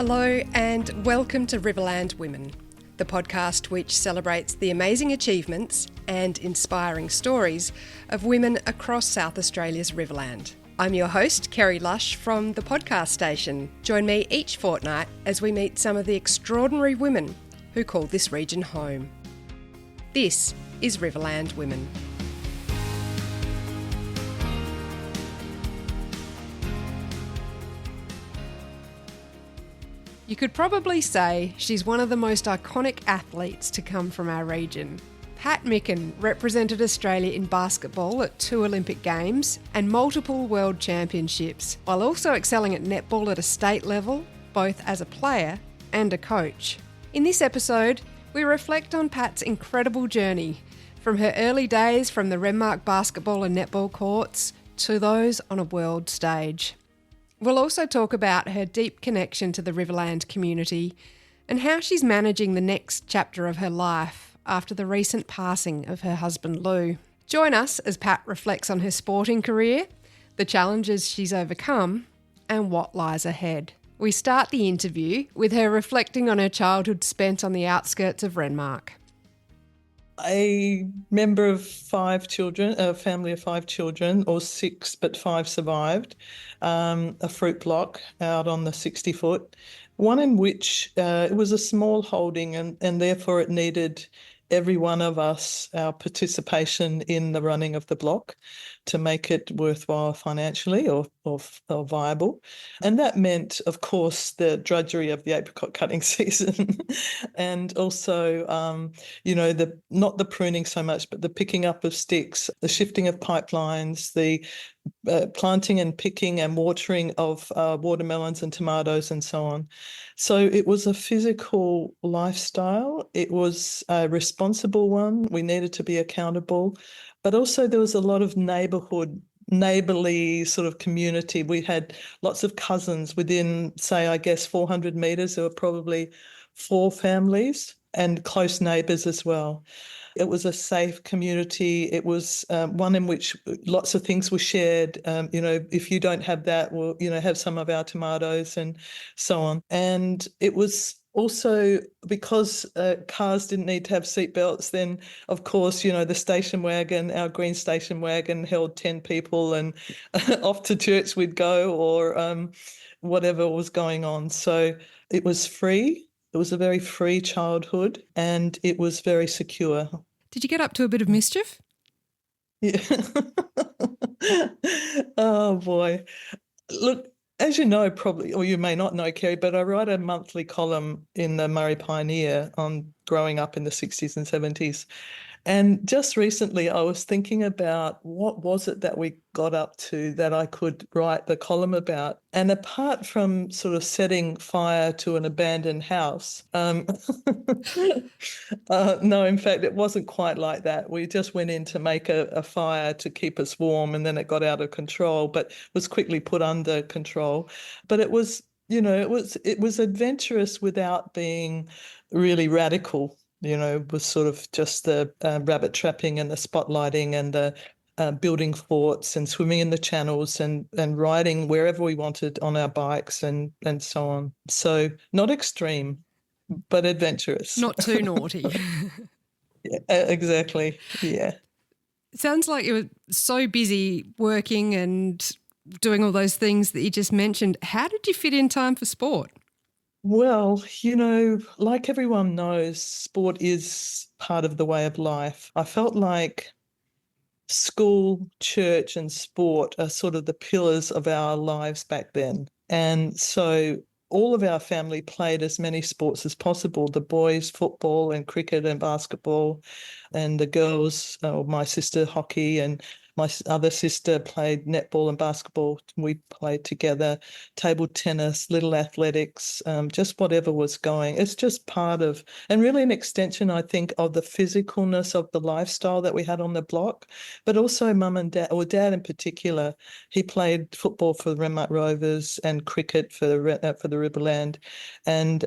Hello and welcome to Riverland Women, the podcast which celebrates the amazing achievements and inspiring stories of women across South Australia's Riverland. I'm your host, Kerry Lush from the podcast station. Join me each fortnight as we meet some of the extraordinary women who call this region home. This is Riverland Women. You could probably say she's one of the most iconic athletes to come from our region. Pat Mickan represented Australia in basketball at 2 Olympic Games and multiple World Championships, while also excelling at netball at a state level, both as a player and a coach. In this episode, we reflect on Pat's incredible journey, from her early days from the Renmark basketball and netball courts to those on a world stage. We'll also talk about her deep connection to the Riverland community and how she's managing the next chapter of her life after the recent passing of her husband Lou. Join us as Pat reflects on her sporting career, the challenges she's overcome, and what lies ahead. We start the interview with her reflecting on her childhood spent on the outskirts of Renmark. A member of 5 children, a family of 5 children, or 6, but 5 survived, a fruit block out on the 60-foot, one in which it was a small holding and therefore it needed every one of us, our participation in the running of the block to make it worthwhile financially or viable. And that meant, of course, the drudgery of the apricot cutting season and also, not the pruning so much, but the picking up of sticks, the shifting of pipelines, the planting and picking and watering of watermelons and tomatoes and so on. So it was a physical lifestyle. It was a responsible one. We needed to be accountable. But also there was a lot of neighbourly sort of community. We had lots of cousins within, say, I guess 400 metres. There were probably 4 families and close neighbours as well. It was a safe community. It was one in which lots of things were shared. If you don't have that, we'll, have some of our tomatoes and so on. And it was also because cars didn't need to have seatbelts, then, of course, the station wagon, our green station wagon held 10 people and off to church we'd go or whatever was going on. So it was free. It was a very free childhood and it was very secure. Did you get up to a bit of mischief? Yeah. Oh, boy. Look, as you know, probably, or you may not know, Kerry, but I write a monthly column in the Murray Pioneer on growing up in the 60s and 70s. And just recently I was thinking about what was it that we got up to that I could write the column about. And apart from sort of setting fire to an abandoned house, no, in fact, it wasn't quite like that. We just went in to make a fire to keep us warm and then it got out of control, but was quickly put under control. But it was, it was adventurous without being really radical. Was sort of just the rabbit trapping and the spotlighting and the building forts and swimming in the channels and riding wherever we wanted on our bikes and so on. So not extreme, but adventurous. Not too naughty. Yeah, exactly, yeah. It sounds like you were so busy working and doing all those things that you just mentioned. How did you fit in time for sport? Well, like everyone knows, sport is part of the way of life. I felt like school, church and sport are sort of the pillars of our lives back then. And so all of our family played as many sports as possible, the boys football and cricket and basketball, and the girls, my sister hockey, and my other sister played netball and basketball. We played together, table tennis, little athletics, just whatever was going. It's just part of, and really an extension, I think, of the physicalness of the lifestyle that we had on the block, but also mum and dad, or dad in particular. He played football for the Renmark Rovers and cricket for the Riverland. And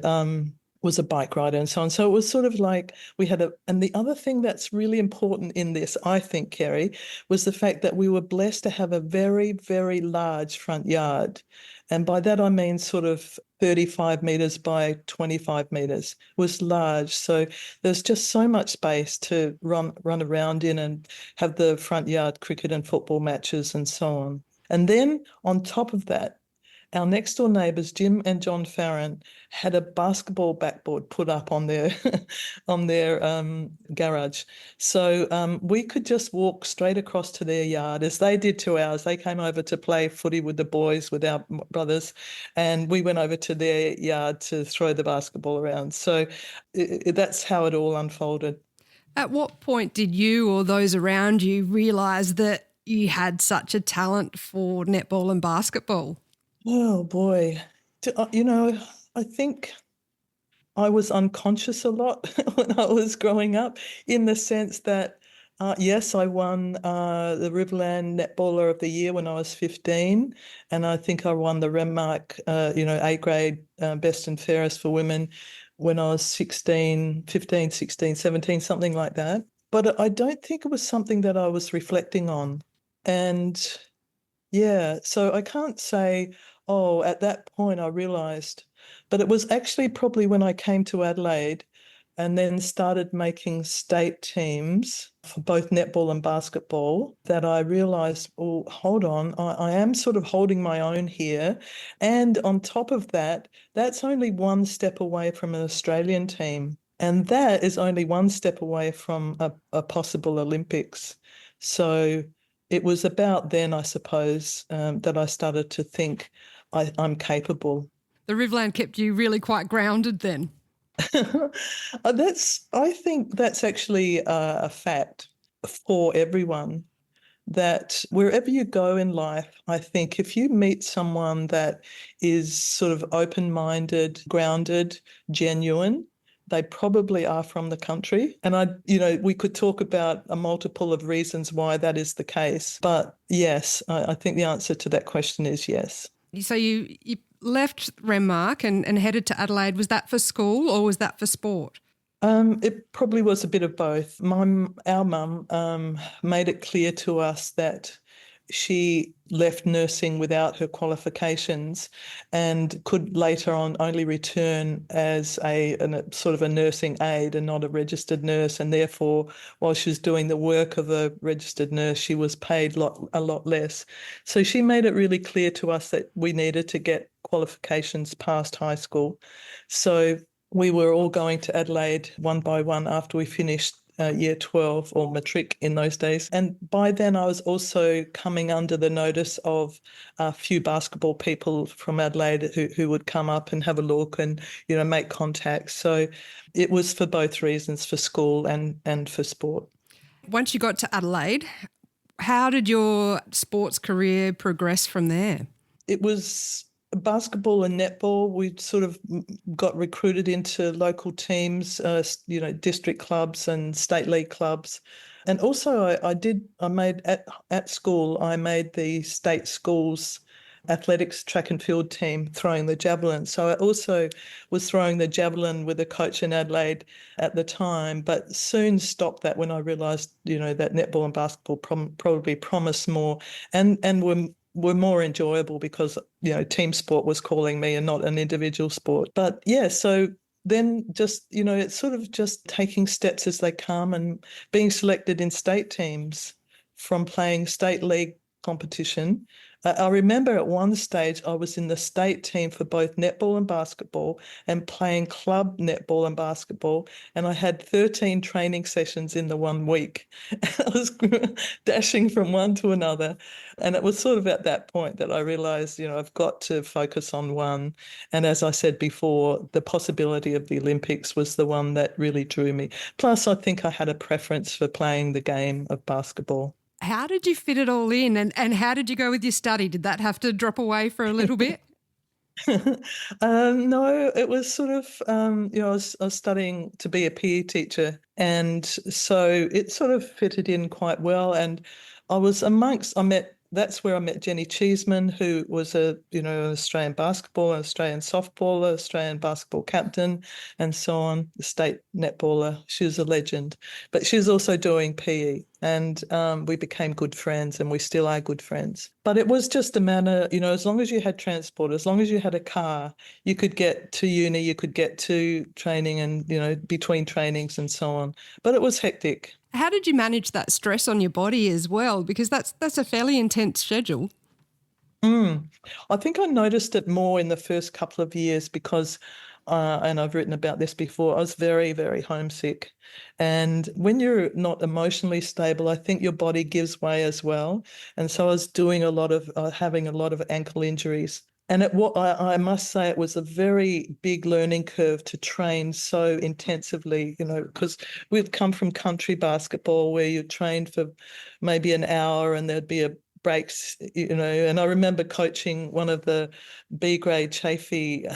was a bike rider and so on. So it was sort of like we had and the other thing that's really important in this, I think, Kerry, was the fact that we were blessed to have a very, very large front yard. And by that, I mean sort of 35 metres by 25 metres was large. So there's just so much space to run around in and have the front yard cricket and football matches and so on. And then on top of that, our next door neighbours, Jim and John Farron, had a basketball backboard put up on their on their garage. So we could just walk straight across to their yard as they did to ours. They came over to play footy with the boys, with our brothers, and we went over to their yard to throw the basketball around. So that's how it all unfolded. At what point did you or those around you realise that you had such a talent for netball and basketball? Oh boy. I think I was unconscious a lot when I was growing up, in the sense that, yes, I won the Riverland Netballer of the Year when I was 15, and I think I won the Renmark, A grade best and fairest for women when I was 16, 15, 16, 17, something like that. But I don't think it was something that I was reflecting on. And yeah, so I can't say, oh, at that point I realised, but it was actually probably when I came to Adelaide and then started making state teams for both netball and basketball that I realised, oh, hold on, I am sort of holding my own here. And on top of that, that's only one step away from an Australian team. And that is only one step away from a possible Olympics. So it was about then, I suppose, that I started to think I'm capable. The Riverland kept you really quite grounded then. I think that's actually a fact for everyone, that wherever you go in life, I think if you meet someone that is sort of open-minded, grounded, genuine, they probably are from the country. And we could talk about a multiple of reasons why that is the case. But yes, I think the answer to that question is yes. So you left Renmark and headed to Adelaide. Was that for school or was that for sport? It probably was a bit of both. Our mum made it clear to us that she left nursing without her qualifications and could later on only return as a sort of a nursing aide and not a registered nurse. And therefore, while she was doing the work of a registered nurse, she was paid a lot less. So she made it really clear to us that we needed to get qualifications past high school. So we were all going to Adelaide one by one after we finished year 12 or matric in those days. And by then I was also coming under the notice of a few basketball people from Adelaide who would come up and have a look and, make contacts. So it was for both reasons, for school and for sport. Once you got to Adelaide, how did your sports career progress from there? It was basketball and netball. We sort of got recruited into local teams, district clubs and state league clubs. And also I made at school, I made the state schools athletics track and field team throwing the javelin. So I also was throwing the javelin with a coach in Adelaide at the time, but soon stopped that when I realised, that netball and basketball probably promised more and were more enjoyable because, team sport was calling me and not an individual sport. But yeah, so then just, it's sort of just taking steps as they come and being selected in state teams from playing state league competition. I remember at one stage I was in the state team for both netball and basketball and playing club netball and basketball, and I had 13 training sessions in the 1 week. I was dashing from one to another, and it was sort of at that point that I realised, I've got to focus on one. And as I said before, the possibility of the Olympics was the one that really drew me. Plus, I think I had a preference for playing the game of basketball. How did you fit it all in and how did you go with your study? Did that have to drop away for a little bit? No, it was sort of, I was studying to be a PE teacher, and so it sort of fitted in quite well. And I met that's where I met Jenny Cheeseman, who was an Australian basketballer, Australian softballer, Australian basketball captain, and so on, the state netballer. She was a legend. But she was also doing PE, and we became good friends, and we still are good friends. But it was just a matter, as long as you had transport, as long as you had a car, you could get to uni, you could get to training and, between trainings and so on. But it was hectic. How did you manage that stress on your body as well? Because that's a fairly intense schedule. I think I noticed it more in the first couple of years because, and I've written about this before, I was very, very homesick. And when you're not emotionally stable, I think your body gives way as well. And so I was doing having a lot of ankle injuries. And I must say it was a very big learning curve to train so intensively, because we've come from country basketball where you trained for maybe an hour and there'd be a breaks, and I remember coaching one of the B grade Chafee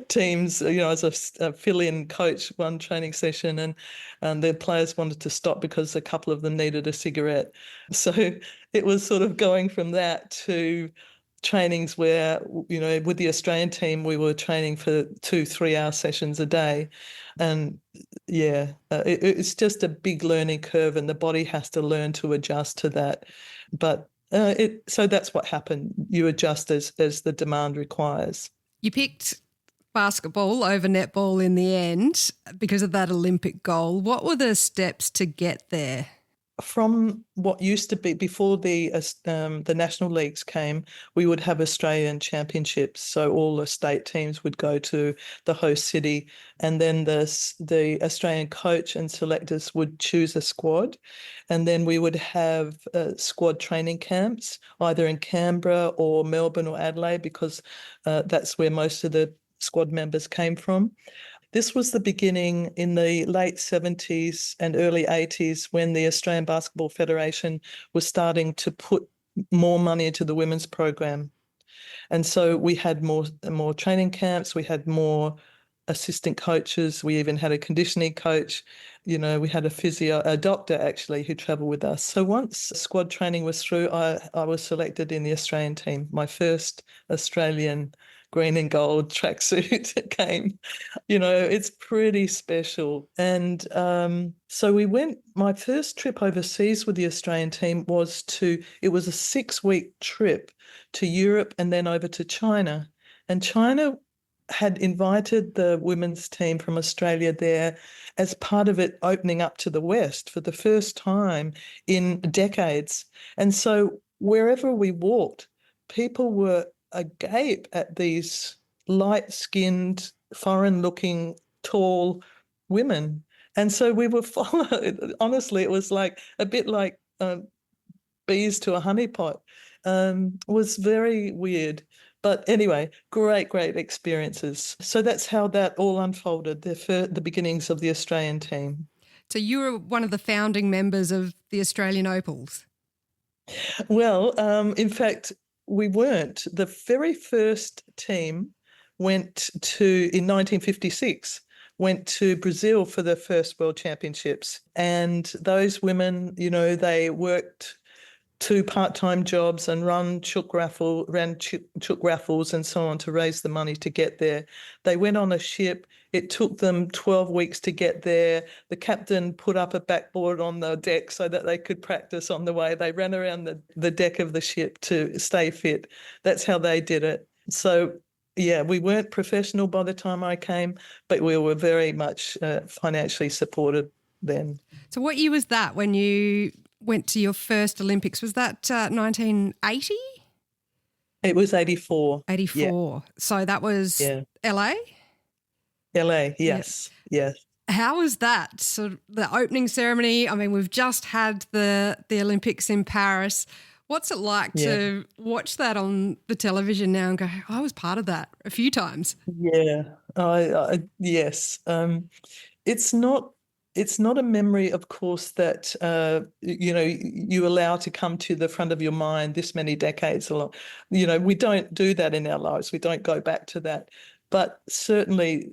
teams, as a fill-in coach one training session, and the players wanted to stop because a couple of them needed a cigarette. So it was sort of going from that to trainings where, with the Australian team, we were training for 2-3 hour sessions a day. And yeah, it's just a big learning curve and the body has to learn to adjust to that. But so that's what happened. You adjust as the demand requires. You picked basketball over netball in the end because of that Olympic goal. What were the steps to get there? From what used to be before the national leagues came, we would have Australian championships. So all the state teams would go to the host city, and then the Australian coach and selectors would choose a squad, and then we would have squad training camps either in Canberra or Melbourne or Adelaide, because that's where most of the squad members came from. This was the beginning in the late 70s and early 80s when the Australian Basketball Federation was starting to put more money into the women's program. And so we had more training camps, we had more assistant coaches, we even had a conditioning coach, we had a doctor actually who travelled with us. So once squad training was through, I was selected in the Australian team, my first Australian green and gold tracksuit came. It's pretty special. And so my first trip overseas with the Australian team it was a 6-week trip to Europe and then over to China. And China had invited the women's team from Australia there as part of it opening up to the West for the first time in decades. And so wherever we walked, people were agape at these light-skinned, foreign-looking, tall women. And so we were followed. Honestly, it was like a bit like bees to a honeypot. Was very weird. But anyway, great experiences. So that's how that all unfolded, the beginnings of the Australian team. So you were one of the founding members of the Australian Opals. Well, in fact, we weren't. The very first team in 1956, went to Brazil for the first World Championships. And those women, they worked 2 part-time jobs and ran chook raffles and so on to raise the money to get there. They went on a ship. It took them 12 weeks to get there. The captain put up a backboard on the deck so that they could practice on the way. They ran around the deck of the ship to stay fit. That's how they did it. So, yeah, we weren't professional by the time I came, but we were very much financially supported then. So what year was that when you went to your first Olympics? Was that 1980? It was 84. 84. Yeah. So that was LA? LA, yes. Yes. How was that? So the opening ceremony, I mean, we've just had the Olympics in Paris. What's it like to watch that on the television now and go, I was part of that a few times? Yeah, yes. It's not a memory, of course, that you allow to come to the front of your mind this many decades along. We don't do that in our lives. We don't go back to that. But certainly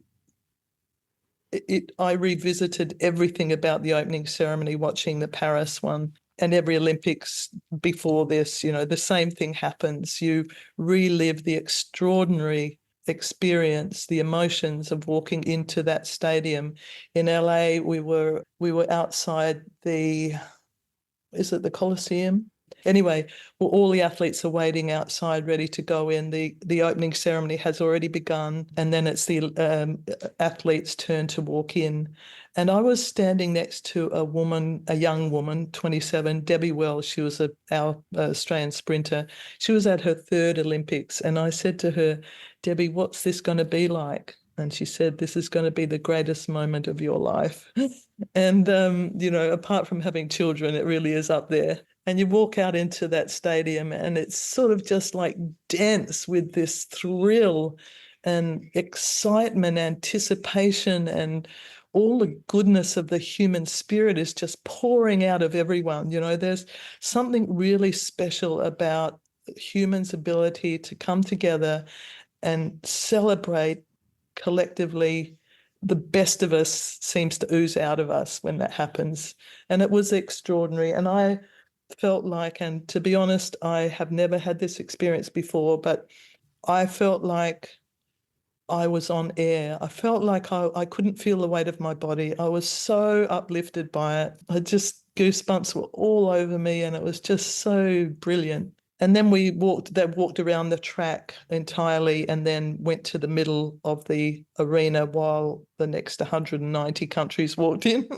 I revisited everything about the opening ceremony watching the Paris one. And every Olympics before this, the same thing happens. You relive the extraordinary experience, the emotions of walking into that stadium. In LA, we were outside is it the Coliseum? Anyway, well, all the athletes are waiting outside, ready to go in. The opening ceremony has already begun, and then it's the athletes' turn to walk in. And I was standing next to a young woman, 27, Debbie Wells. She was our Australian sprinter. She was at her third Olympics, and I said to her, "Debbie, what's this going to be like?" And she said, "This is going to be the greatest moment of your life." And, apart from having children, it really is up there. And you walk out into that stadium and it's sort of just like dense with this thrill and excitement, anticipation, and all the goodness of the human spirit is just pouring out of everyone. There's something really special about humans' ability to come together and celebrate collectively. The best of us seems to ooze out of us when that happens. And it was extraordinary. And I felt like, and to be honest, I have never had this experience before, but I felt like I was on air. I felt like I couldn't feel the weight of my body. I was so uplifted by it. Goosebumps were all over me, and it was just so brilliant. And then they walked around the track entirely and then went to the middle of the arena while the next 190 countries walked in.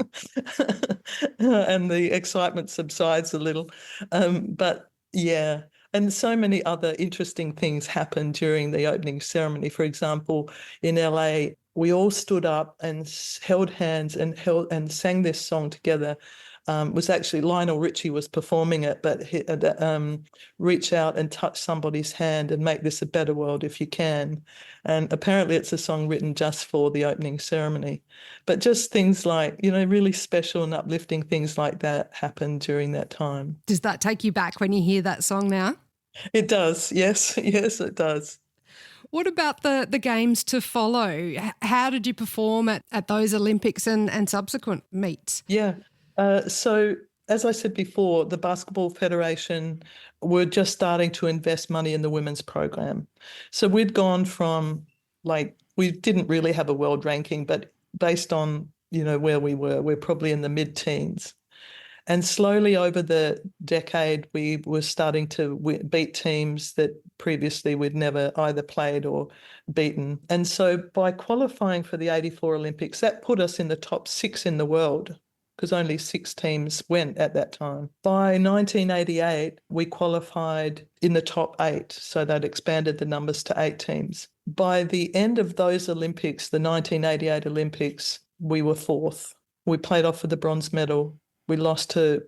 And the excitement subsides a little. But yeah, and so many other interesting things happened during the opening ceremony. For example, in LA, we all stood up and held hands and sang this song together. Was actually Lionel Richie was performing it, but reach out and touch somebody's hand and make this a better world if you can. And apparently it's a song written just for the opening ceremony. But just things like, really special and uplifting things like that happened during that time. Does that take you back when you hear that song now? It does, yes. Yes, it does. What about the games to follow? How did you perform at those Olympics and subsequent meets? Yeah. So, as I said before, the Basketball Federation were just starting to invest money in the women's program. So we'd gone from we didn't really have a world ranking, but based on, where we were, we're probably in the mid-teens. And slowly over the decade, we were starting to beat teams that previously we'd never either played or beaten. And so by qualifying for the 84 Olympics, that put us in the top 6 in the world, because only 6 teams went at that time. By 1988, we qualified in the top 8, so that expanded the numbers to 8 teams. By the end of those Olympics, the 1988 Olympics, we were 4th. We played off for the bronze medal. We lost to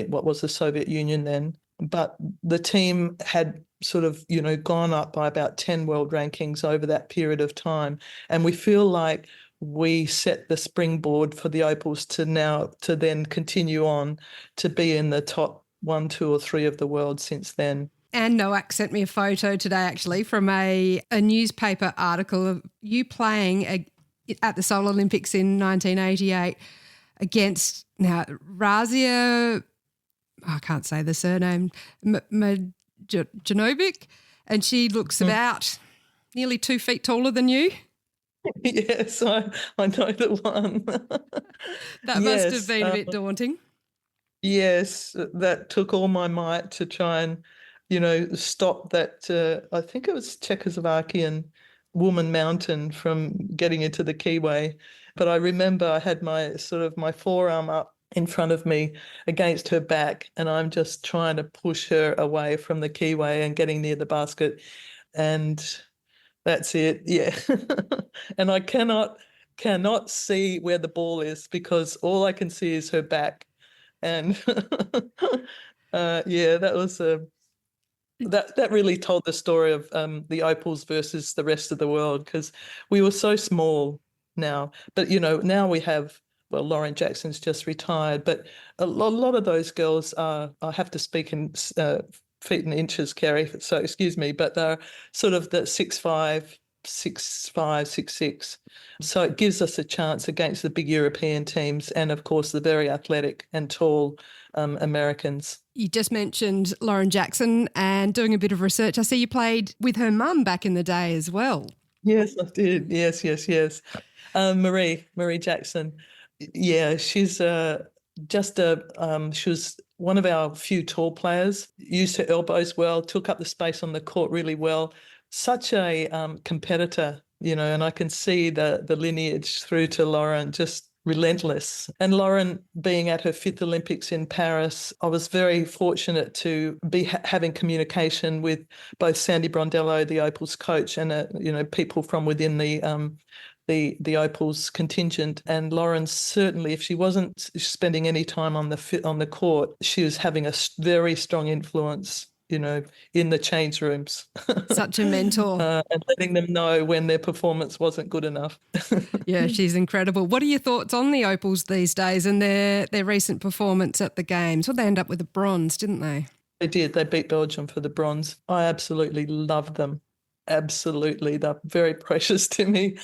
what was the Soviet Union then, but the team had sort of, gone up by about 10 world rankings over that period of time. And we feel like we set the springboard for the Opals to then continue on to be in the top 1, 2, or 3 of the world since then. And Noack sent me a photo today, actually, from a newspaper article of you playing at the Seoul Olympics in 1988 against Razia, I can't say the surname, Majanovic, and she looks about nearly 2 feet taller than you. Yes, I know the one. That must have been a bit daunting. Yes, that took all my might to try and, stop that, I think it was Czechoslovakian woman mountain from getting into the keyway. But I remember I had my forearm up in front of me against her back, and I'm just trying to push her away from the keyway and getting near the basket. And that's it, yeah. And I cannot see where the ball is because all I can see is her back. And yeah, that was that really told the story of the Opals versus the rest of the world, because we were so small now. But, now we have, well, Lauren Jackson's just retired, but a lot of those girls are, I have to speak in feet and inches, Kerry, so excuse me, but they're sort of the 6'5", 6'5", 6'6". So it gives us a chance against the big European teams and, of course, the very athletic and tall Americans. You just mentioned Lauren Jackson and doing a bit of research. I see you played with her mum back in the day as well. Yes, I did. Yes. Marie Jackson. Yeah, she's she was one of our few tall players, used her elbows well, took up the space on the court really well. Such a competitor, and I can see the lineage through to Lauren, just relentless. And Lauren, being at her fifth Olympics in Paris, I was very fortunate to be having communication with both Sandy Brondello, the Opals coach, and people from within the Opals contingent. And Lauren, certainly, if she wasn't spending any time on the court, she was having a very strong influence, in the change rooms. Such a mentor. And letting them know when their performance wasn't good enough. Yeah, she's incredible. What are your thoughts on the Opals these days and their recent performance at the Games? Well, they ended up with a bronze, didn't they? They did. They beat Belgium for the bronze. I absolutely love them. Absolutely. They're very precious to me.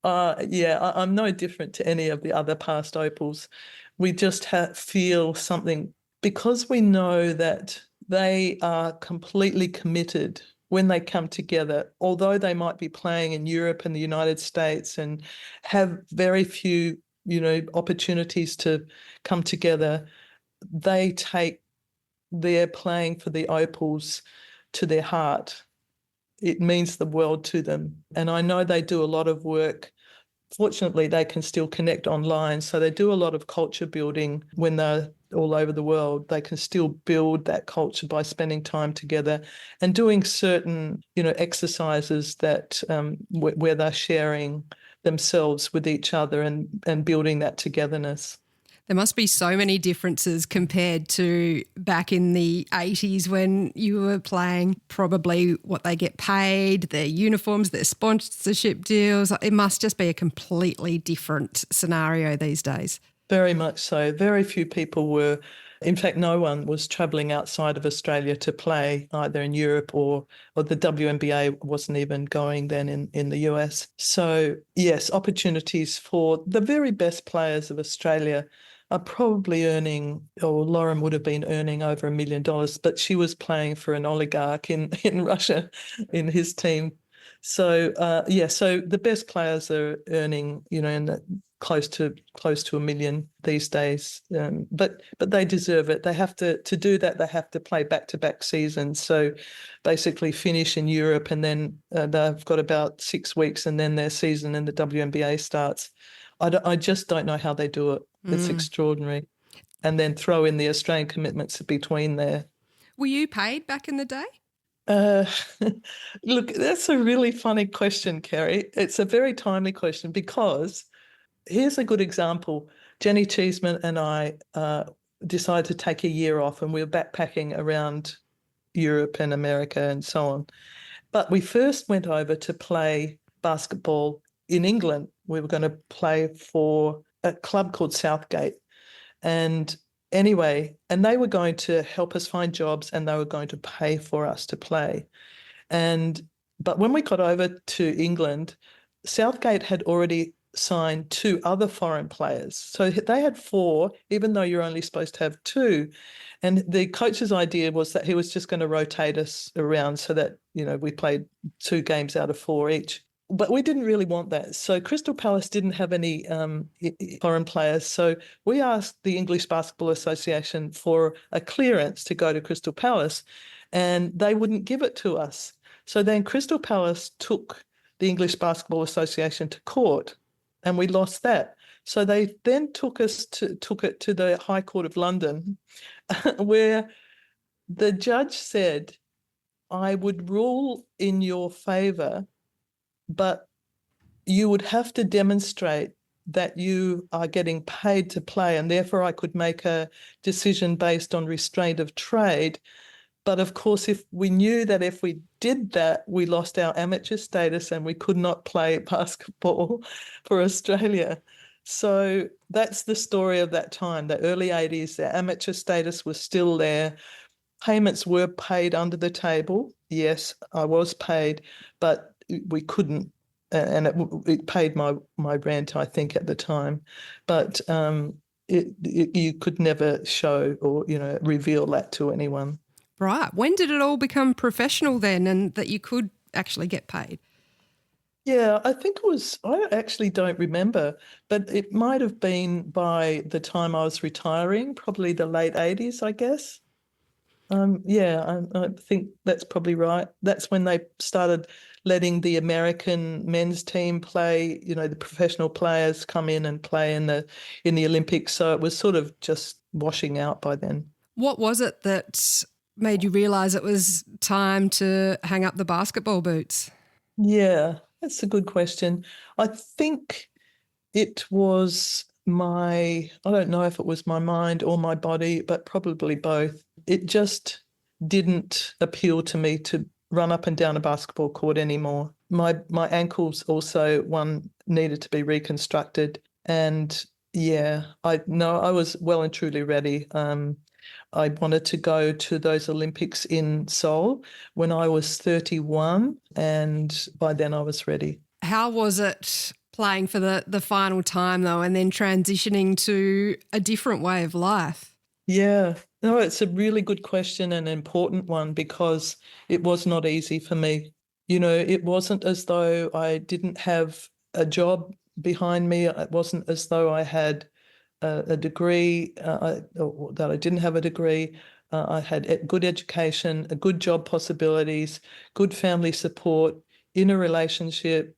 I'm no different to any of the other past Opals. We just feel something because we know that they are completely committed when they come together, although they might be playing in Europe and the United States and have very few, opportunities to come together. They take their playing for the Opals to their heart. It means the world to them. And I know they do a lot of work. Fortunately, they can still connect online. So they do a lot of culture building when they're all over the world. They can still build that culture by spending time together and doing certain, exercises that where they're sharing themselves with each other and building that togetherness. There must be so many differences compared to back in the 80s when you were playing, probably what they get paid, their uniforms, their sponsorship deals. It must just be a completely different scenario these days. Very much so. Very few people were, in fact, no one was travelling outside of Australia to play either in Europe or the WNBA wasn't even going then in the US. So, yes, opportunities for the very best players of Australia are probably earning, or Lauren would have been earning over $1 million, but she was playing for an oligarch in Russia in his team. So, so the best players are earning, in the close to $1 million these days. But they deserve it. They have to do that. They have to play back-to-back seasons. So basically finish in Europe and then they've got about 6 weeks and then their season in the WNBA starts. I just don't know how they do it. It's extraordinary. And then throw in the Australian commitments between there. Were you paid back in the day? Look, that's a really funny question, Kerry. It's a very timely question because here's a good example. Jenny Cheeseman and I decided to take a year off and we were backpacking around Europe and America and so on. But we first went over to play basketball in England. We were going to play for a club called Southgate. And anyway, and they were going to help us find jobs and they were going to pay for us to play. But when we got over to England, Southgate had already signed 2 other foreign players. So they had 4, even though you're only supposed to have 2. And the coach's idea was that he was just going to rotate us around so that, we played 2 games out of 4 each. But we didn't really want that. So Crystal Palace didn't have any foreign players. So we asked the English Basketball Association for a clearance to go to Crystal Palace, and they wouldn't give it to us. So then Crystal Palace took the English Basketball Association to court, and we lost that. So they then took it to the High Court of London, where the judge said, I would rule in your favour, but you would have to demonstrate that you are getting paid to play, and therefore I could make a decision based on restraint of trade. But of course, if we knew that if we did that, we lost our amateur status and we could not play basketball for Australia. So that's the story of that time, the early 80s. The amateur status was still there. Payments were paid under the table. Yes, I was paid, but we couldn't and it paid my rent, I think, at the time, but you could never show or reveal that to anyone. Right. When did it all become professional then, and that you could actually get paid? Yeah, I think it was, I actually don't remember, but it might have been by the time I was retiring, probably the late 80s, I guess. Yeah, I think that's probably right. That's when they started letting the American men's team play, the professional players come in and play in the Olympics. So it was sort of just washing out by then. What was it that made you realise it was time to hang up the basketball boots? Yeah, that's a good question. I think it was I don't know if it was my mind or my body, but probably both. It just didn't appeal to me to run up and down a basketball court anymore. My ankles also, one needed to be reconstructed. And yeah, I was well and truly ready. I wanted to go to those Olympics in Seoul when I was 31, and by then I was ready. How was it playing for the final time though, and then transitioning to a different way of life? Yeah, no, it's a really good question and an important one because it was not easy for me. It wasn't as though I didn't have a job behind me. It wasn't as though I had a degree, or that I didn't have a degree. I had good education, a good job possibilities, good family support, in a relationship,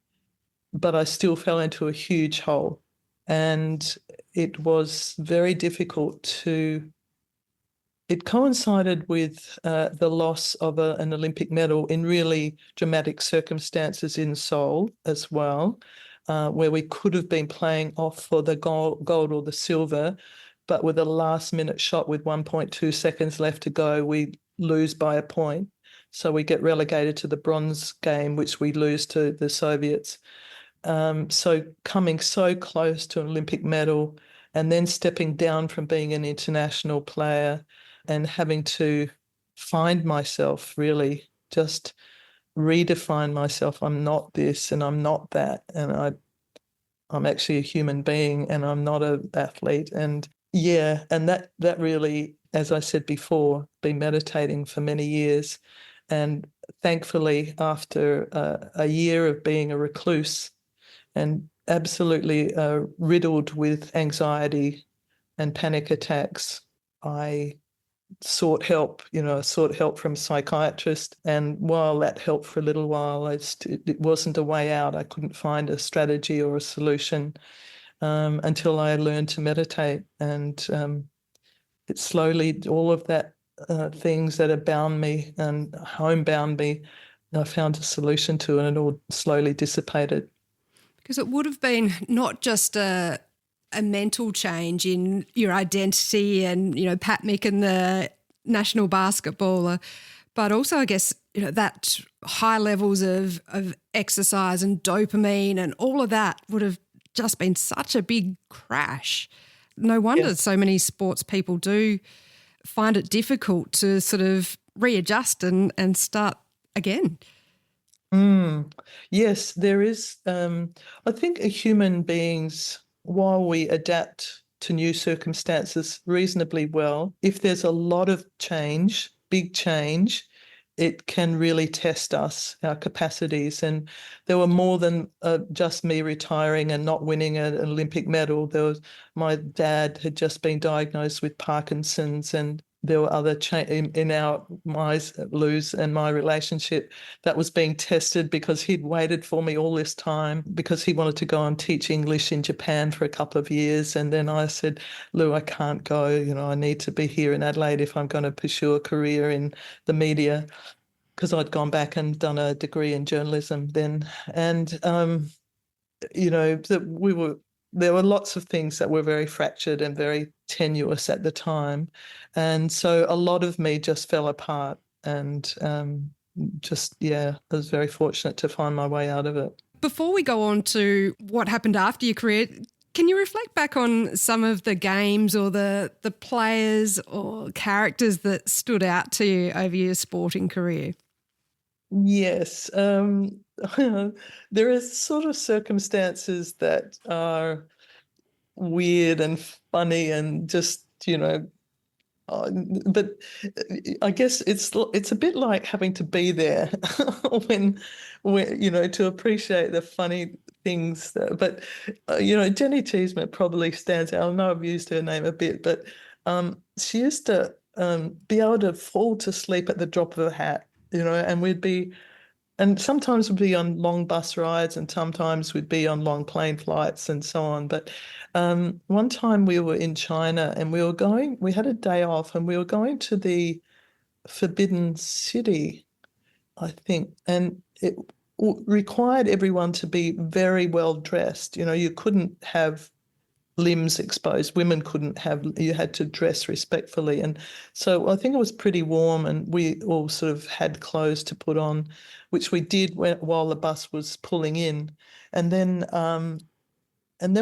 but I still fell into a huge hole. And it was very difficult it coincided with the loss of an Olympic medal in really dramatic circumstances in Seoul as well, where we could have been playing off for the gold or the silver, but with a last-minute shot with 1.2 seconds left to go, we lose by a point. So we get relegated to the bronze game, which we lose to the Soviets. So coming so close to an Olympic medal and then stepping down from being an international player and having to find myself, really just redefine myself. I'm not this and I'm not that. And I'm actually a human being and I'm not an athlete. And yeah, and that really, as I said before, been meditating for many years. And thankfully, after a year of being a recluse and absolutely riddled with anxiety and panic attacks, I sought help from a psychiatrist. And while that helped for a little while, it wasn't a way out. I couldn't find a strategy or a solution until I learned to meditate. And it slowly, all of that things that have bound me and homebound me, I found a solution to, and it all slowly dissipated. Because it would have been not just a mental change in your identity and, Pat Mickan, the national basketballer, but also, I guess, that high levels of exercise and dopamine and all of that would have just been such a big crash. No wonder so many sports people do find it difficult to sort of readjust and start again. Yes, there is. I think human beings, while we adapt to new circumstances reasonably well, if there's a lot of change, big change, it can really test us, our capacities. And there were more than just me retiring and not winning an Olympic medal. My dad had just been diagnosed with Parkinson's, and there were other in our Lou's and my relationship that was being tested because he'd waited for me all this time because he wanted to go and teach English in Japan for a couple of years. And then I said, Lou, I can't go. I need to be here in Adelaide if I'm going to pursue a career in the media, because I'd gone back and done a degree in journalism then. And, there were lots of things that were very fractured and very tenuous at the time. And so a lot of me just fell apart and I was very fortunate to find my way out of it. Before we go on to what happened after your career, can you reflect back on some of the games or the players or characters that stood out to you over your sporting career? Yes. There are sort of circumstances that are weird and funny and just, but I guess it's a bit like having to be there when to appreciate the funny things. But Jenny Cheeseman probably stands out. I know I've used her name a bit, but she used to be able to fall to sleep at the drop of a hat. And sometimes we'd be on long bus rides and sometimes we'd be on long plane flights and so on. But one time we were in China and we had a day off and we were going to the Forbidden City, I think, and it required everyone to be very well dressed. You couldn't have limbs exposed. Women couldn't have, you had to dress respectfully. And so I think it was pretty warm and we all sort of had clothes to put on, which we did while the bus was pulling in. And then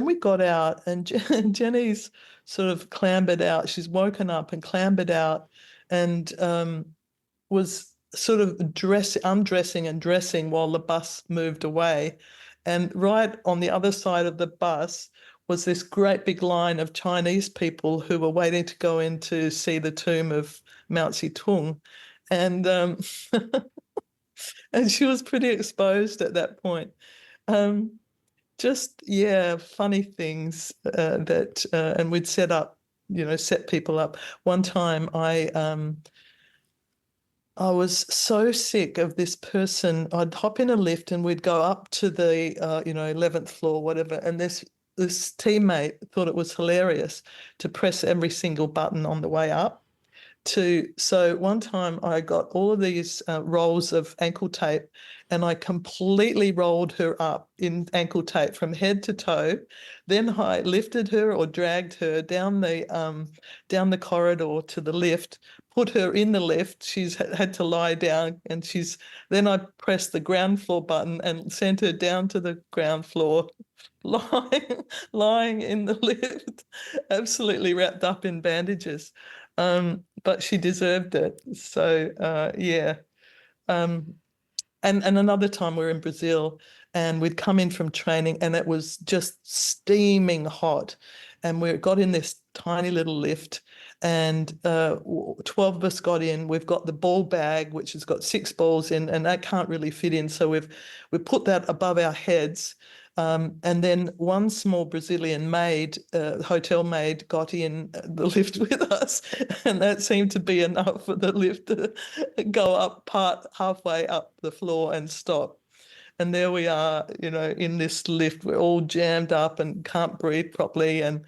we got out and Jenny's sort of clambered out. She's woken up and clambered out and was sort of undressing and dressing while the bus moved away. And right on the other side of the bus was this great big line of Chinese people who were waiting to go in to see the tomb of Mao Zedong. And and she was pretty exposed at that point. Just, yeah, funny things and we'd set people up. One time I was so sick of this person. I'd hop in a lift and we'd go up to the 11th floor, whatever, and this teammate thought it was hilarious to press every single button on the way up. So one time I got all of these rolls of ankle tape and I completely rolled her up in ankle tape from head to toe. Then I lifted her or dragged her down the corridor to the lift, put her in the lift. She's had to lie down and then I pressed the ground floor button and sent her down to the ground floor, lying in the lift, absolutely wrapped up in bandages. But she deserved it. So yeah. And another time we were in Brazil and we'd come in from training and it was just steaming hot. And we got in this tiny little lift and 12 of us got in. We've got the ball bag, which has got 6 balls in, and that can't really fit in. So we've put that above our heads. And then one small Brazilian hotel maid, got in the lift with us, and that seemed to be enough for the lift to go up halfway up the floor and stop. And there we are, in this lift. We're all jammed up and can't breathe properly, and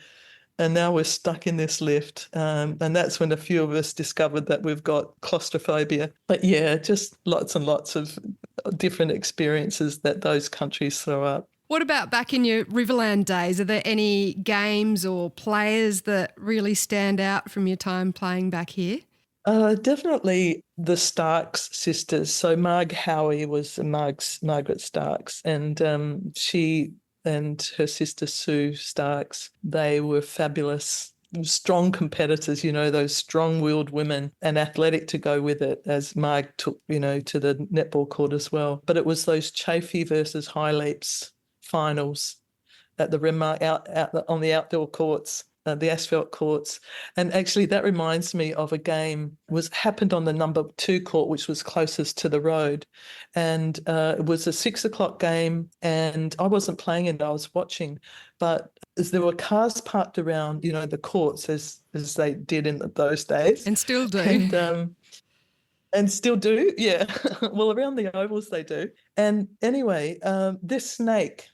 now we're stuck in this lift. And that's when a few of us discovered that we've got claustrophobia. But yeah, just lots and lots of different experiences that those countries throw up. What about back in your Riverland days? Are there any games or players that really stand out from your time playing back here? Definitely the Starks sisters. So Marg Howie was Margaret Starks, and she and her sister Sue Starks, they were fabulous, strong competitors, those strong-willed women, and athletic to go with it, as Marg took, to the netball court as well. But it was those Chafee versus High Leaps finals at the Renmark out on the outdoor courts, the asphalt courts. And actually that reminds me of a game happened on the number 2 court, which was closest to the road. And it was a 6:00 game and I wasn't playing it, I was watching. But as there were cars parked around, the courts as they did in those days. And still do. And still do, yeah. Well, around the ovals they do. And anyway, this snake,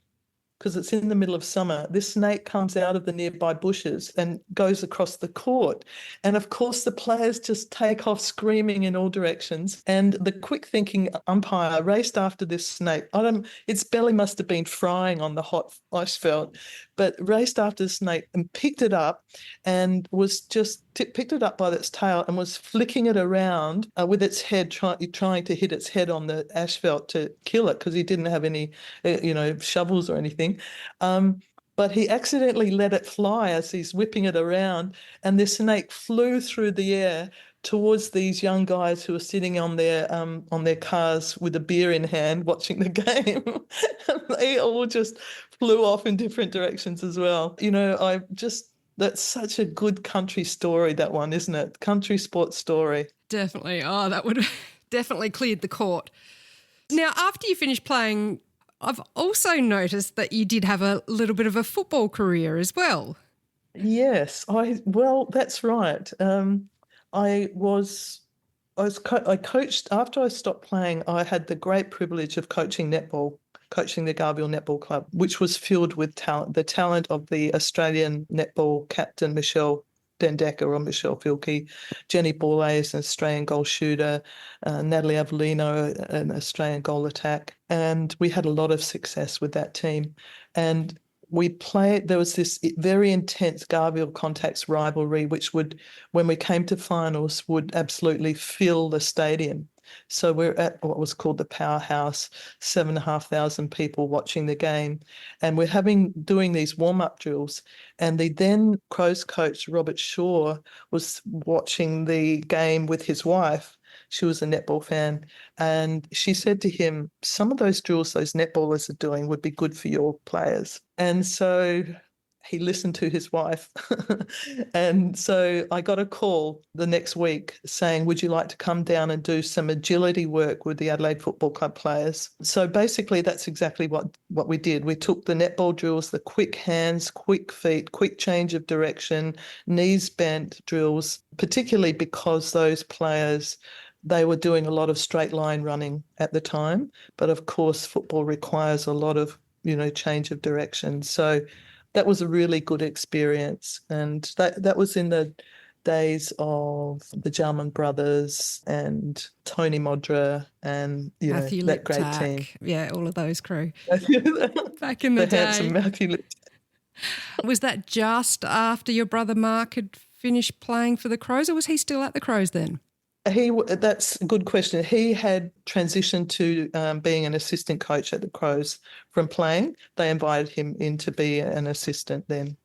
because it's in the middle of summer, this snake comes out of the nearby bushes and goes across the court. And of course, the players just take off screaming in all directions. And the quick-thinking umpire raced after this snake. Its belly must have been frying on the hot asphalt, but raced after the snake and picked it up and was just picked it up by its tail and was flicking it around with its head, trying to hit its head on the asphalt to kill it because he didn't have any, shovels or anything. But he accidentally let it fly as he's whipping it around, and the snake flew through the air towards these young guys who were sitting on their cars with a beer in hand watching the game. They all just flew off in different directions as well. That's such a good country story, that one, isn't it? Country sports story. Definitely. Oh, that would definitely cleared the court. Now, after you finished playing, I've also noticed that you did have a little bit of a football career as well. Yes, that's right. I coached after I stopped playing. I had the great privilege of coaching netball, coaching the Garville Netball Club, which was filled with talent, the talent of the Australian netball captain Michelle Dendecker or Michelle Filkey, Jenny Borlase, an Australian goal shooter, Natalie Avellino, an Australian goal attack, and we had a lot of success with that team. And there was this very intense Garville Contacts rivalry, which would, when we came to finals, would absolutely fill the stadium. So we're at what was called the Powerhouse, 7,500 people watching the game. And we're doing these warm-up drills. And the then Crows coach, Robert Shaw, was watching the game with his wife. She was a netball fan. And she said to him, some of those drills those netballers are doing would be good for your players. And so he listened to his wife. And so I got a call the next week saying, would you like to come down and do some agility work with the Adelaide Football Club players? So basically that's exactly what we did. We took the netball drills, the quick hands, quick feet, quick change of direction, knees bent drills, particularly because those players, they were doing a lot of straight line running at the time. But of course, football requires a lot of, change of direction. So that was a really good experience. And that was in the days of the Jarman brothers and Tony Modra and, Matthew that great Liptak. team. Yeah, all of those crew. Back in the day. Handsome Matthew Liptak. Was that just after your brother Mark had finished playing for the Crows, or was he still at the Crows then? That's a good question. He had transitioned to being an assistant coach at the Crows from playing. They invited him in to be an assistant then.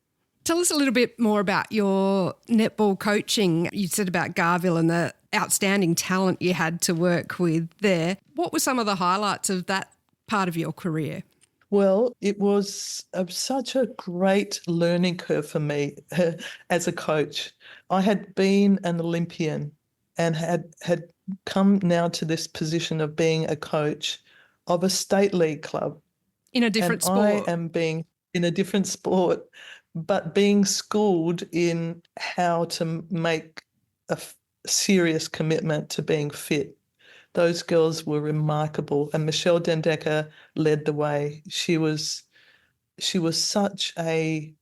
Tell us a little bit more about your netball coaching. You said about Garville and the outstanding talent you had to work with there. What were some of the highlights of that part of your career? Well, it was such a great learning curve for me as a coach. I had been an Olympian and had come now to this position of being a coach of a state league club. In a different sport. I am being in a different sport, but being schooled in how to make a serious commitment to being fit. Those girls were remarkable, and Michelle Dendecker led the way. She was such a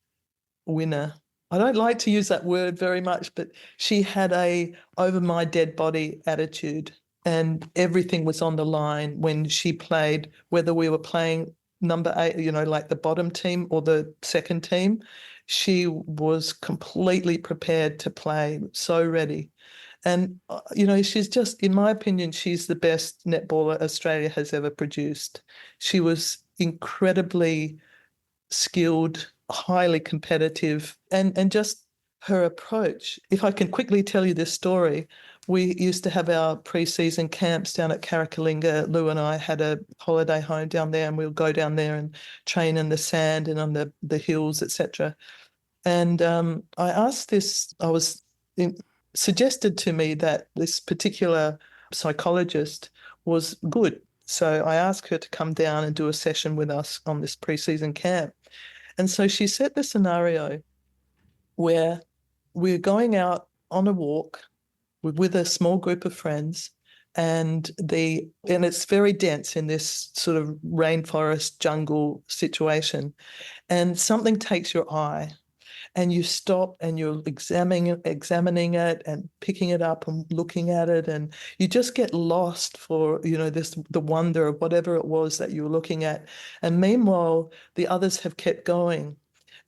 winner. I don't like to use that word very much, but she had a over my dead body attitude, and everything was on the line when she played, whether we were playing number 8, like the bottom team or the second team. She was completely prepared to play, so ready. And, she's just, in my opinion, she's the best netballer Australia has ever produced. She was incredibly skilled, highly competitive, and just her approach. If I can quickly tell you this story, we used to have our pre-season camps down at Carricalinga. Lou and I had a holiday home down there, and we'll go down there and train in the sand and on the hills, etc. And I asked this, suggested to me that this particular psychologist was good. So I asked her to come down and do a session with us on this pre-season camp. And so she set the scenario where we're going out on a walk with a small group of friends, and it's very dense in this sort of rainforest jungle situation, and something takes your eye, and you stop and you're examining it and picking it up and looking at it, and you just get lost for the wonder of whatever it was that you were looking at. And meanwhile, the others have kept going.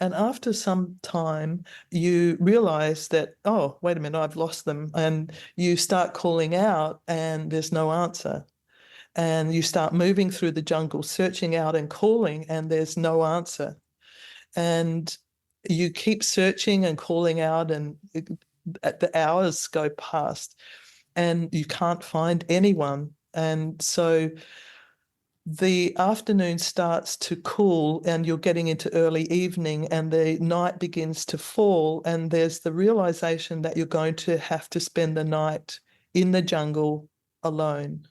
And after some time, you realize that, oh, wait a minute, I've lost them. And you start calling out and there's no answer. And you start moving through the jungle, searching out and calling, and there's no answer. And you keep searching and calling out, and the hours go past and you can't find anyone. And so the afternoon starts to cool and you're getting into early evening and the night begins to fall, and there's the realization that you're going to have to spend the night in the jungle alone.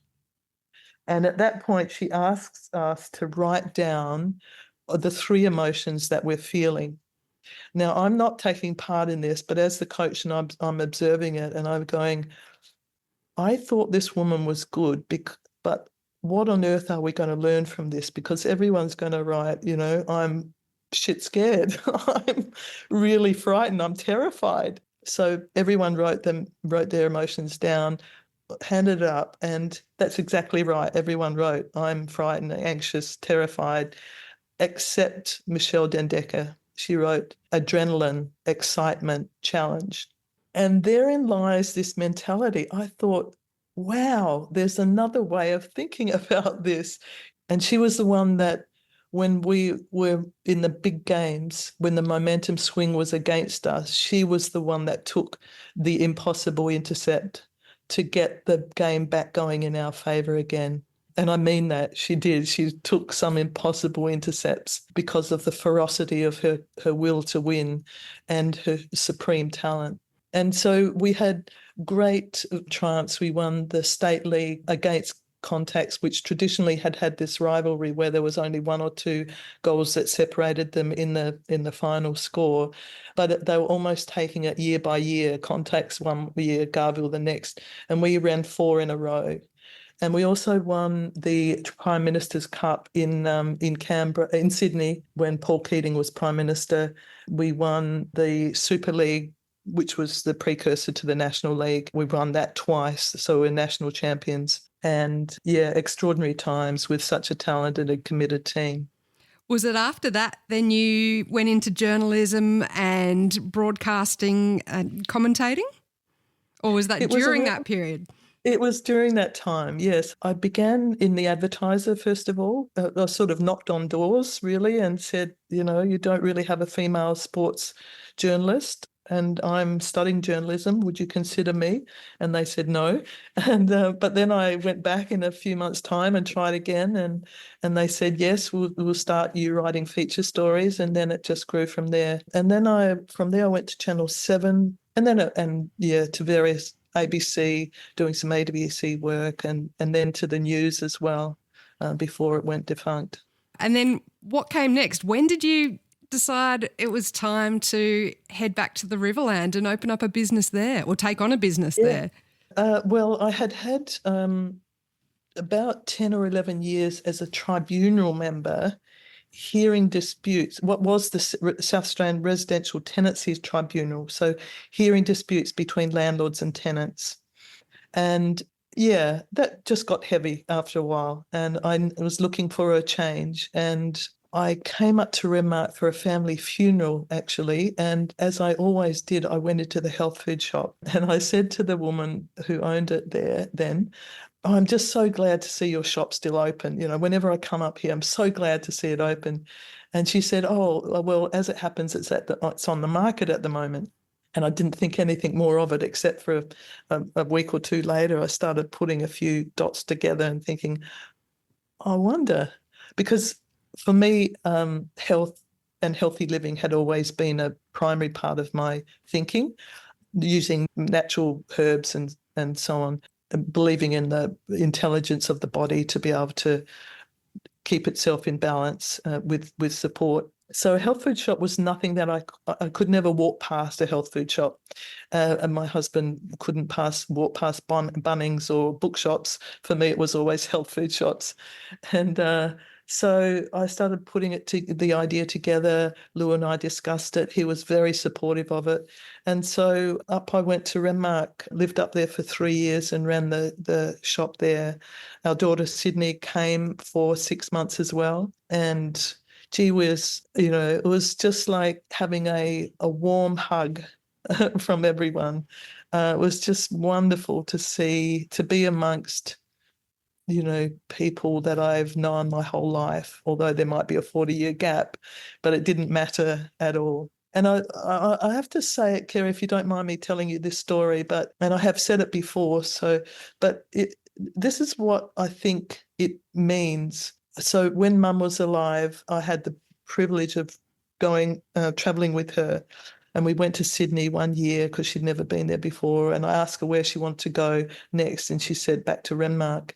And at that point, she asks us to write down the three emotions that we're feeling. Now, I'm not taking part in this, but as the coach, and I'm observing it, and I'm going, I thought this woman was good, but what on earth are we going to learn from this? Because everyone's going to write, I'm shit scared. I'm really frightened. I'm terrified. So everyone wrote their emotions down, handed it up, and that's exactly right. Everyone wrote, I'm frightened, anxious, terrified, except Michelle Dendecker. She wrote adrenaline, excitement, challenge. And therein lies this mentality. I thought, wow, there's another way of thinking about this. And she was the one that, when we were in the big games, when the momentum swing was against us, she was the one that took the impossible intercept to get the game back going in our favour again. And I mean that, she did. She took some impossible intercepts because of the ferocity of her will to win and her supreme talent. And so we had great triumphs. We won the state league against Contacts, which traditionally had this rivalry where there was only one or two goals that separated them in the final score. But they were almost taking it year by year. Contacts one year, Garville the next, and we ran 4 in a row. And we also won the Prime Minister's Cup in Canberra, in Sydney, when Paul Keating was Prime Minister. We won the Super League, which was the precursor to the National League. We won that twice, so we're national champions. And yeah, extraordinary times with such a talented and committed team. Was it after that then you went into journalism and broadcasting and commentating? Or was that during that period? It was during that time, yes. I began in the Advertiser, first of all. I sort of knocked on doors, really, and said, you don't really have a female sports journalist, and I'm studying journalism. Would you consider me? And they said no. And but then I went back in a few months' time and tried again, and they said, yes, we'll start you writing feature stories. And then it just grew from there. And then from there I went to Channel 7, and then to various ABC, doing some ABC work, and then to the news as well before it went defunct. And then what came next? When did you decide it was time to head back to the Riverland and open up a business there, or take on a business there? Well, I had about 10 or 11 years as a tribunal member, hearing disputes, what was the South Australian Residential Tenancies Tribunal, so hearing disputes between landlords and tenants. And yeah, that just got heavy after a while, and I was looking for a change, and I came up to Renmark for a family funeral, actually, and as I always did, I went into the health food shop, and I said to the woman who owned it there then, oh, I'm just so glad to see your shop still open. Whenever I come up here, I'm so glad to see it open. And she said, oh, well, as it happens, it's on the market at the moment. And I didn't think anything more of it, except for a week or two later, I started putting a few dots together and thinking, I wonder, because for me, health and healthy living had always been a primary part of my thinking, using natural herbs and so on, believing in the intelligence of the body to be able to keep itself in balance with support. So a health food shop was nothing that I could never walk past a health food shop. And my husband couldn't walk past Bunnings or bookshops. For me, it was always health food shops. And so I started putting the idea together. Lou and I discussed it. He was very supportive of it. And so up I went to Renmark, lived up there for 3 years and ran the shop there. Our daughter Sydney came for 6 months as well. And gee whiz, it was just like having a warm hug from everyone. It was just wonderful to be amongst people that I've known my whole life, although there might be a 40-year gap, but it didn't matter at all. And I have to say it, Kerry, if you don't mind me telling you this story, and I have said it before, this is what I think it means. So when Mum was alive, I had the privilege of traveling with her. And we went to Sydney one year because she'd never been there before. And I asked her where she wanted to go next, and she said back to Renmark.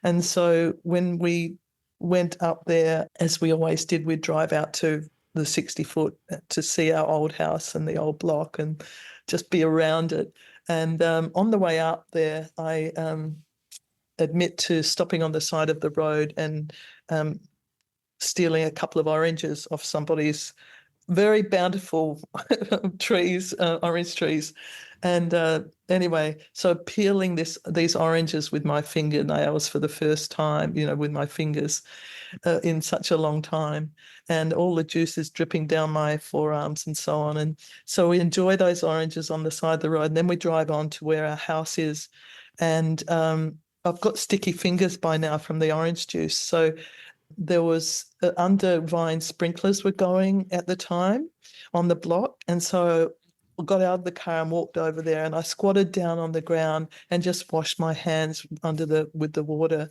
And so when we went up there, as we always did, we'd drive out to the 60-foot to see our old house and the old block and just be around it. And on the way up there, I admit to stopping on the side of the road and stealing a couple of oranges off somebody's very bountiful trees, orange trees. And anyway, so peeling these oranges with my fingernails for the first time, with my fingers in such a long time, and all the juice is dripping down my forearms and so on. And so we enjoy those oranges on the side of the road. And then we drive on to where our house is. And I've got sticky fingers by now from the orange juice. So there was under vine sprinklers were going at the time on the block. And so I got out of the car and walked over there, and I squatted down on the ground and just washed my hands with the water.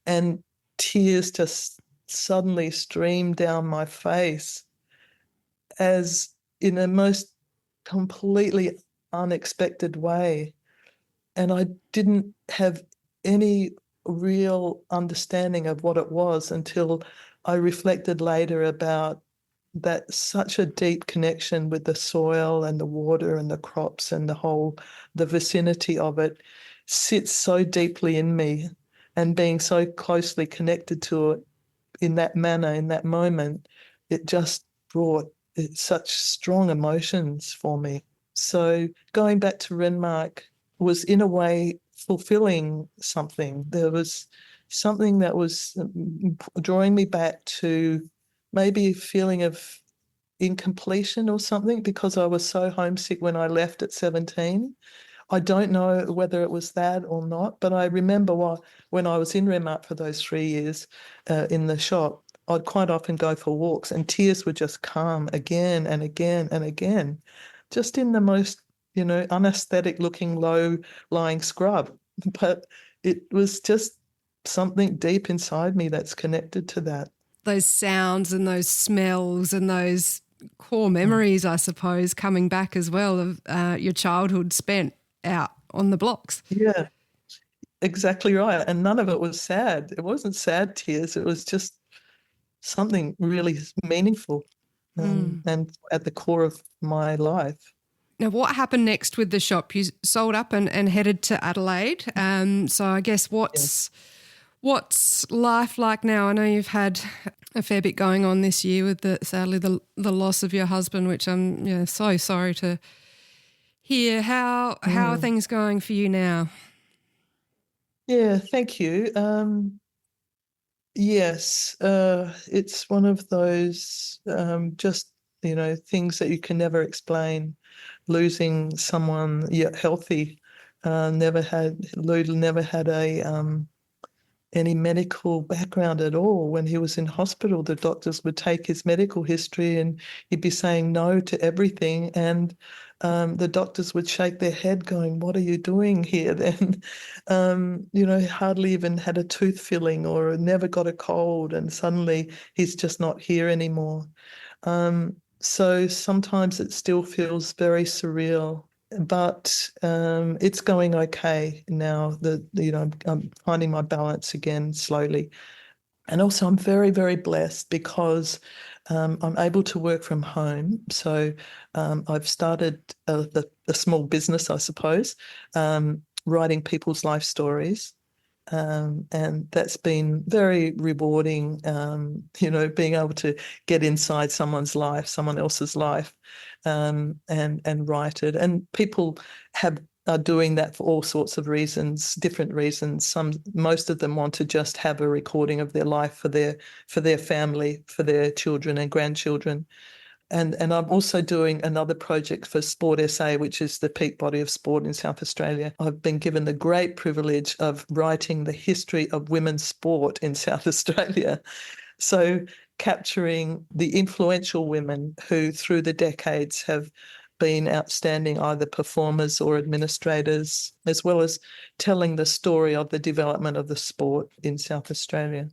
And tears just suddenly streamed down my face, as in a most completely unexpected way. And I didn't have any real understanding of what it was until I reflected later about that such a deep connection with the soil and the water and the crops and the vicinity of it sits so deeply in me, and being so closely connected to it in that manner, in that moment, it just brought such strong emotions for me. So going back to Renmark was in a way fulfilling something. There was something that was drawing me back to maybe a feeling of incompletion or something, because I was so homesick when I left at 17. I don't know whether it was that or not, but I remember when I was in Renmark for those 3 years in the shop, I'd quite often go for walks, and tears would just come again and again and again, just in the most, unaesthetic looking low-lying scrub. But it was just something deep inside me that's connected to that. Those sounds and those smells and those core memories, I suppose, coming back as well of your childhood spent out on the blocks. Yeah, exactly right. And none of it was sad. It wasn't sad tears. It was just something really meaningful and at the core of my life. Now, what happened next with the shop? You sold up and headed to Adelaide. So I guess what's life like now? I know you've had a fair bit going on this year with sadly the loss of your husband, which I'm so sorry to hear. How are things going for you now? Yeah, thank you. Yes, it's one of those just things that you can never explain. Losing someone healthy, Lou never had any medical background at all. When he was in hospital, the doctors would take his medical history and he'd be saying no to everything. And the doctors would shake their head going, "What are you doing here then?" Hardly even had a tooth filling or never got a cold, and suddenly he's just not here anymore. So sometimes it still feels very surreal. But it's going okay now. I'm finding my balance again slowly. And also I'm very, very blessed because I'm able to work from home. So I've started a small business, I suppose, writing people's life stories. And that's been very rewarding, being able to get inside someone else's life, and write it. And people are doing that for all sorts of reasons, different reasons. Most of them want to just have a recording of their life for their family, for their children and grandchildren. And I'm also doing another project for Sport SA, which is the peak body of sport in South Australia. I've been given the great privilege of writing the history of women's sport in South Australia. So capturing the influential women who through the decades have been outstanding either performers or administrators, as well as telling the story of the development of the sport in South Australia.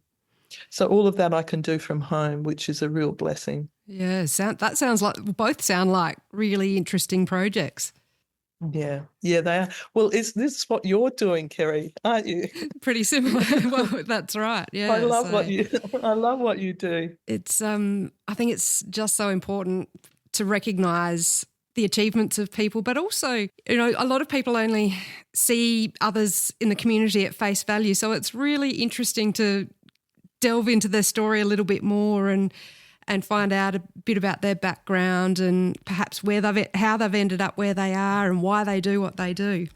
So all of that I can do from home, which is a real blessing. Yeah, that sounds like, both sound like really interesting projects. Yeah, they are. Well, is this what you're doing, Kerry? Aren't you? Pretty similar. Well, that's right. Yeah, I love what you do. It's I think it's just so important to recognise the achievements of people, but also, a lot of people only see others in the community at face value. So it's really interesting to delve into their story a little bit more and find out a bit about their background and perhaps how they've ended up where they are and why they do what they do.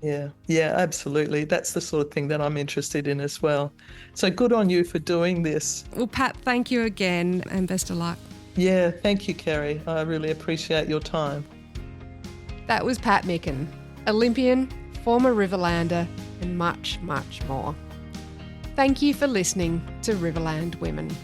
Yeah, absolutely. That's the sort of thing that I'm interested in as well. So good on you for doing this. Well, Pat, thank you again and best of luck. Yeah, thank you, Kerry. I really appreciate your time. That was Pat Mickan, Olympian, former Riverlander, and much, much more. Thank you for listening to Riverland Women.